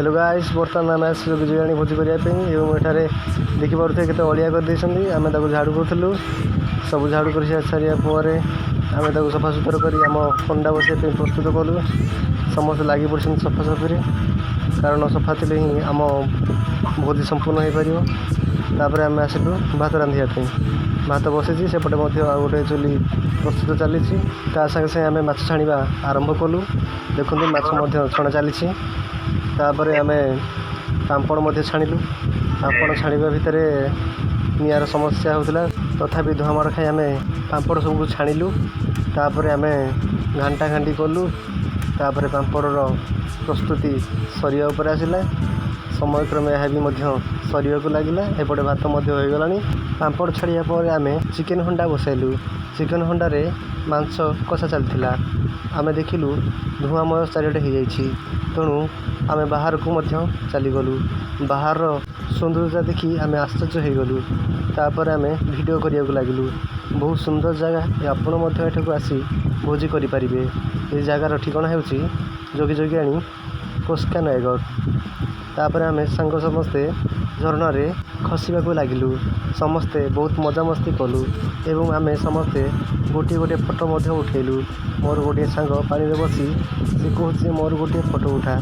Hello guys बर्तमान आम आस बिजुआणी भोजी करने एठारे देखिपे केते अलिया करदे आम झाड़ू करूँ सब झाड़ू कर सारापर आम सफा सुतर कर आम कंडा बसाई प्रस्तुत कलु समस्त लगी पड़ सफा सफी कारण सफा थे ही आम भोजी संपूर्ण हो पार आम आसलु भात रांधियापी भात बसई सेपटे गोटे चुली प्रस्तुत चली सागे सागे आम माछ छाणा आरंभ कलु देखते माछ छणा चली तापर आम पापड़ छाणिलु पापड़ छाणा भितर निआर समस्या होता तथापि धुआमाड़ खाई आम पापड़ सब छाणिलु तापर आम घांटा घांटी कलु तापर पापड़ प्रस्तुति सरिया उपर आसिला समय क्रमे यह भी सरिया को लगिला एपटे भात हो गला पापड़ छाड़िया पर आम चिकेन हंडा बसैलु चिकेन हंडारे मांस कषा चलता आम देखिलु धुआंमय चारिटे हो जाइए तेणु आम बाहर को चलीगलु बाहर सौंदर्यता देखी आम आश्चर्य हो गलु तापर आम वीडियो करने को लगिलु बहुत सुंदर जगह आपण एठाक आसी भोजी करें ये जगार ठिकाना हो जोगी जोगियाणी कोस्का नयगढ़ तापर आम सांग समस्ते झरणार खसवाक लगिलु समस्ते बहुत मजामस्ती कलु एवं आम समस्ते गोटे गोटे फोटो उठेलु मोर गोटे सांग पानी में बसी सी कहूँ मोर गोटे फोटो उठा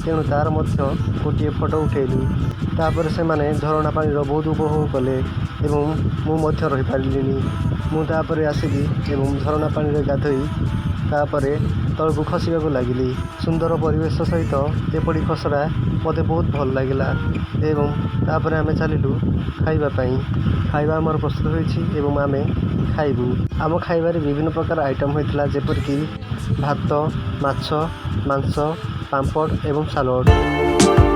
तेणु तार गोटे फोटो उठेलु तापर से माने झरणा पानी बहुत उपभोग कले एवं मु रही पारिलिनी मुझे आसिली एवं झरणा पानी गाधोई तापर तलू खसवाक लगिली सुंदर परिवेश सहित एपड़ी खसड़ा मत बहुत भल लगिला एवं तापर आम चलिलु खाइबापी खाइबा आमर प्रस्तुत होती आम खाइबू आम खाइबार विभिन्न प्रकार आइटम होता जेपरिक भात माछ मांस पापड़ एवं सालड।